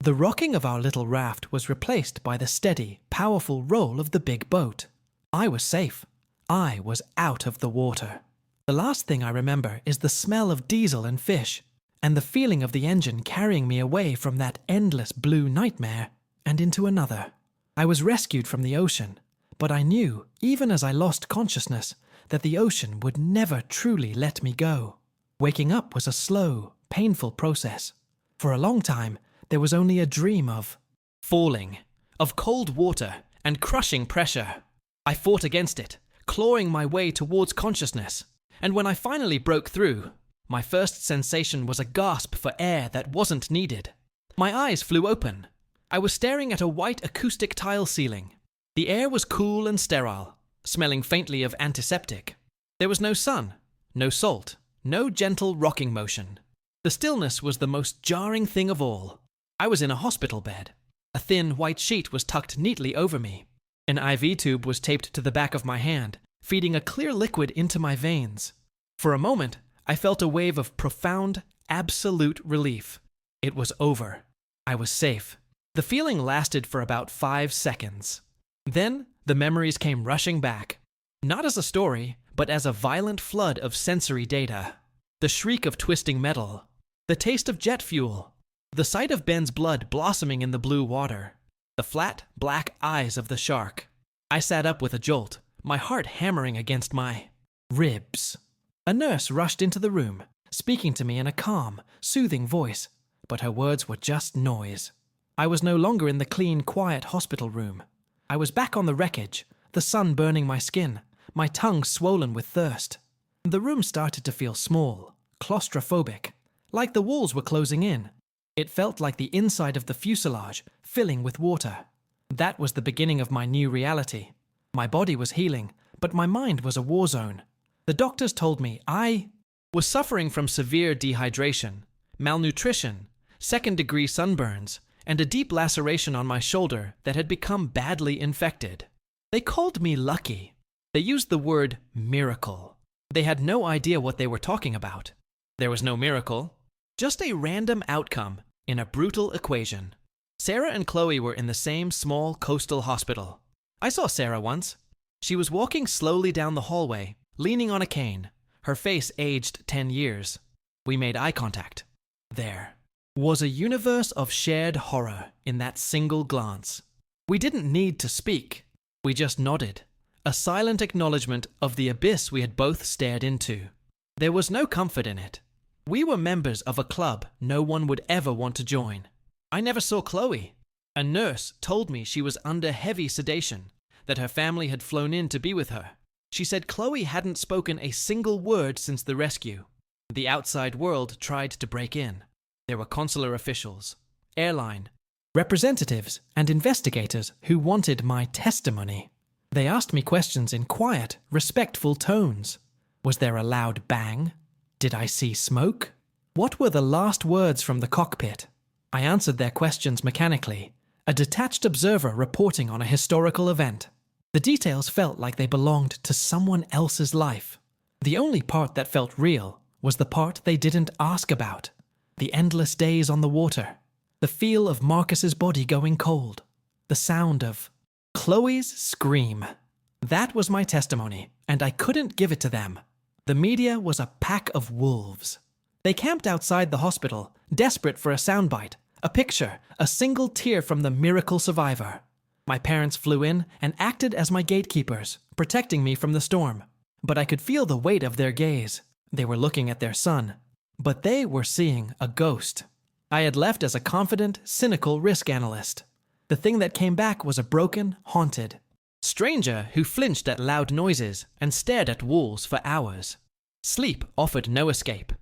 Speaker 1: The rocking of our little raft was replaced by the steady, powerful roll of the big boat. I was safe. I was out of the water. The last thing I remember is the smell of diesel and fish, and the feeling of the engine carrying me away from that endless blue nightmare and into another. I was rescued from the ocean, but I knew, even as I lost consciousness, that the ocean would never truly let me go. Waking up was a slow, painful process. For a long time, there was only a dream of falling, of cold water and crushing pressure. I fought against it, clawing my way towards consciousness, and when I finally broke through, my first sensation was a gasp for air that wasn't needed. My eyes flew open. I was staring at a white acoustic tile ceiling. The air was cool and sterile, smelling faintly of antiseptic. There was no sun, no salt, no gentle rocking motion. The stillness was the most jarring thing of all. I was in a hospital bed. A thin white sheet was tucked neatly over me. An IV tube was taped to the back of my hand, feeding a clear liquid into my veins. For a moment, I felt a wave of profound, absolute relief. It was over. I was safe. The feeling lasted for about 5 seconds. Then, the memories came rushing back. Not as a story, but as a violent flood of sensory data. The shriek of twisting metal. The taste of jet fuel. The sight of Ben's blood blossoming in the blue water. The flat, black eyes of the shark. I sat up with a jolt, my heart hammering against my ribs. A nurse rushed into the room, speaking to me in a calm, soothing voice, but her words were just noise. I was no longer in the clean, quiet hospital room. I was back on the wreckage, the sun burning my skin, my tongue swollen with thirst. The room started to feel small, claustrophobic, like the walls were closing in. It felt like the inside of the fuselage, filling with water. That was the beginning of my new reality. My body was healing, but my mind was a war zone. The doctors told me I was suffering from severe dehydration, malnutrition, second-degree sunburns, and a deep laceration on my shoulder that had become badly infected. They called me lucky. They used the word miracle. They had no idea what they were talking about. There was no miracle, just a random outcome in a brutal equation. Sarah and Chloe were in the same small coastal hospital. I saw Sarah once. She was walking slowly down the hallway, leaning on a cane, her face aged 10 years. We made eye contact. There was a universe of shared horror in that single glance. We didn't need to speak. We just nodded, a silent acknowledgement of the abyss we had both stared into. There was no comfort in it. We were members of a club no one would ever want to join. I never saw Chloe. A nurse told me she was under heavy sedation, that her family had flown in to be with her. She said Chloe hadn't spoken a single word since the rescue. The outside world tried to break in. There were consular officials, airline representatives, and investigators who wanted my testimony. They asked me questions in quiet, respectful tones. Was there a loud bang? Did I see smoke? What were the last words from the cockpit? I answered their questions mechanically, a detached observer reporting on a historical event. The details felt like they belonged to someone else's life. The only part that felt real was the part they didn't ask about. The endless days on the water. The feel of Marcus's body going cold. The sound of Chloe's scream. That was my testimony, and I couldn't give it to them. The media was a pack of wolves. They camped outside the hospital, desperate for a soundbite, a picture, a single tear from the miracle survivor. My parents flew in and acted as my gatekeepers, protecting me from the storm. But I could feel the weight of their gaze. They were looking at their son, but they were seeing a ghost. I had left as a confident, cynical risk analyst. The thing that came back was a broken, haunted stranger who flinched at loud noises and stared at walls for hours. Sleep offered no escape.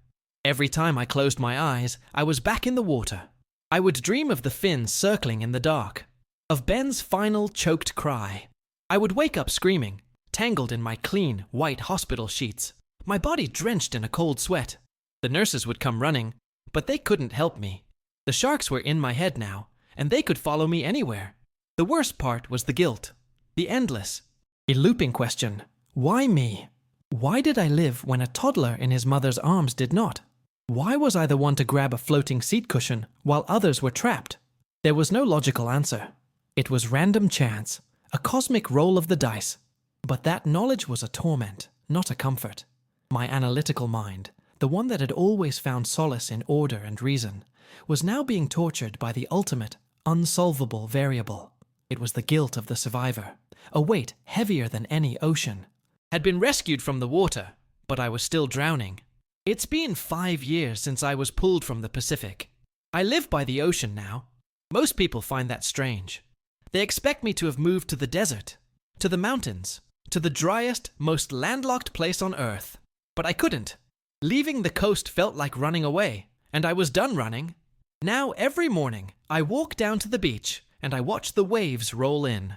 Speaker 1: Every time I closed my eyes, I was back in the water. I would dream of the fins circling in the dark, of Ben's final choked cry. I would wake up screaming, tangled in my clean, white hospital sheets, my body drenched in a cold sweat. The nurses would come running, but they couldn't help me. The sharks were in my head now, and they could follow me anywhere. The worst part was the guilt, the endless, a looping question. Why me? Why did I live when a toddler in his mother's arms did not? Why was I the one to grab a floating seat cushion while others were trapped? There was no logical answer. It was random chance, a cosmic roll of the dice. But that knowledge was a torment, not a comfort. My analytical mind, the one that had always found solace in order and reason, was now being tortured by the ultimate, unsolvable variable. It was the guilt of the survivor, a weight heavier than any ocean. Had been rescued from the water, but I was still drowning. It's been 5 years since I was pulled from the Pacific. I live by the ocean now. Most people find that strange. They expect me to have moved to the desert, to the mountains, to the driest, most landlocked place on Earth. But I couldn't. Leaving the coast felt like running away, and I was done running. Now every morning, I walk down to the beach and I watch the waves roll in.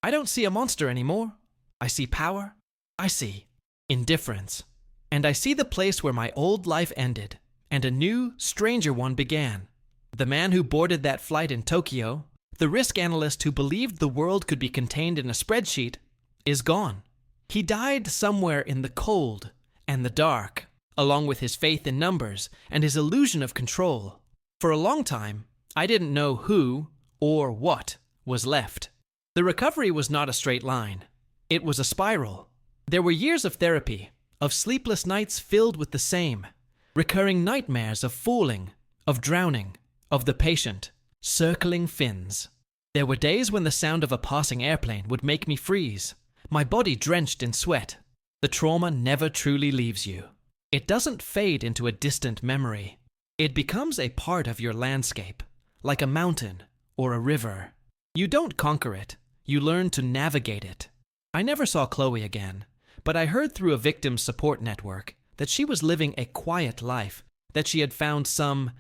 Speaker 1: I don't see a monster anymore. I see power. I see indifference. And I see the place where my old life ended, and a new, stranger one began. The man who boarded that flight in Tokyo, the risk analyst who believed the world could be contained in a spreadsheet, is gone. He died somewhere in the cold and the dark, along with his faith in numbers and his illusion of control. For a long time, I didn't know who or what was left. The recovery was not a straight line. It was a spiral. There were years of therapy, of sleepless nights filled with the same, recurring nightmares of falling, of drowning, of the patient, circling fins. There were days when the sound of a passing airplane would make me freeze, my body drenched in sweat. The trauma never truly leaves you. It doesn't fade into a distant memory. It becomes a part of your landscape, like a mountain or a river. You don't conquer it, you learn to navigate it. I never saw Chloe again, but I heard through a victim support network that she was living a quiet life, that she had found some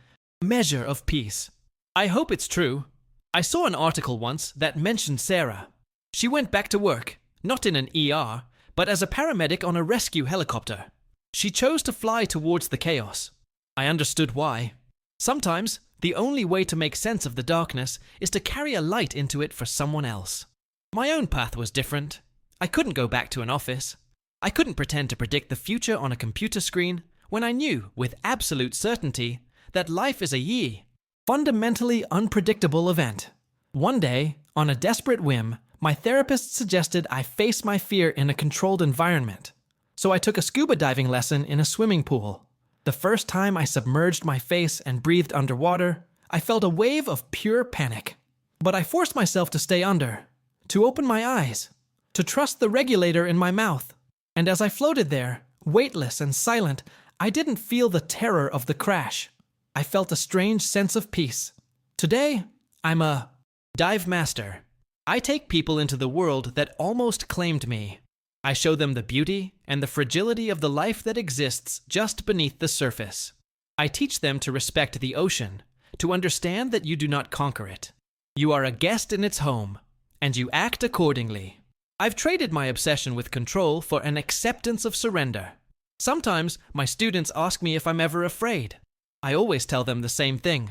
Speaker 1: measure of peace. I hope it's true. I saw an article once that mentioned Sarah. She went back to work, not in an ER, but as a paramedic on a rescue helicopter. She chose to fly towards the chaos. I understood why. Sometimes, the only way to make sense of the darkness is to carry a light into it for someone else. My own path was different. I couldn't go back to an office. I couldn't pretend to predict the future on a computer screen when I knew, with absolute certainty, that life is a fundamentally unpredictable event. One day, on a desperate whim, my therapist suggested I face my fear in a controlled environment. So I took a scuba diving lesson in a swimming pool. The first time I submerged my face and breathed underwater, I felt a wave of pure panic. But I forced myself to stay under, to open my eyes, to trust the regulator in my mouth. And as I floated there, weightless and silent, I didn't feel the terror of the crash. I felt a strange sense of peace. Today, I'm a dive master. I take people into the world that almost claimed me. I show them the beauty and the fragility of the life that exists just beneath the surface. I teach them to respect the ocean, to understand that you do not conquer it. You are a guest in its home, and you act accordingly. I've traded my obsession with control for an acceptance of surrender. Sometimes my students ask me if I'm ever afraid. I always tell them the same thing.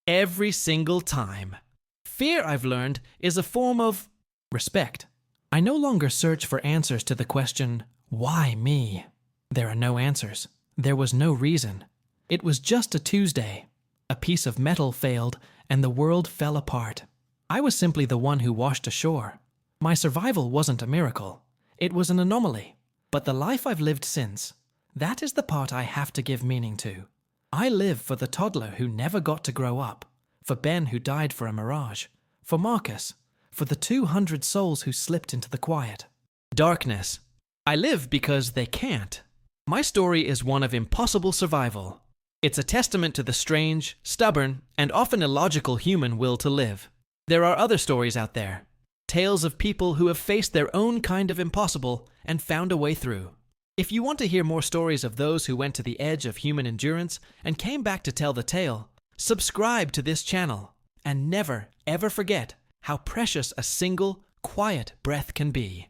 Speaker 1: Every single time. Fear, I've learned, is a form of respect. I no longer search for answers to the question, why me? There are no answers. There was no reason. It was just a Tuesday. A piece of metal failed, and the world fell apart. I was simply the one who washed ashore. My survival wasn't a miracle. It was an anomaly. But the life I've lived since, that is the part I have to give meaning to. I live for the toddler who never got to grow up, for Ben who died for a mirage, for Marcus, for the 200 souls who slipped into the quiet. Darkness. I live because they can't. My story is one of impossible survival. It's a testament to the strange, stubborn, and often illogical human will to live. There are other stories out there. Tales of people who have faced their own kind of impossible and found a way through. If you want to hear more stories of those who went to the edge of human endurance and came back to tell the tale, subscribe to this channel and never, ever forget how precious a single, quiet breath can be.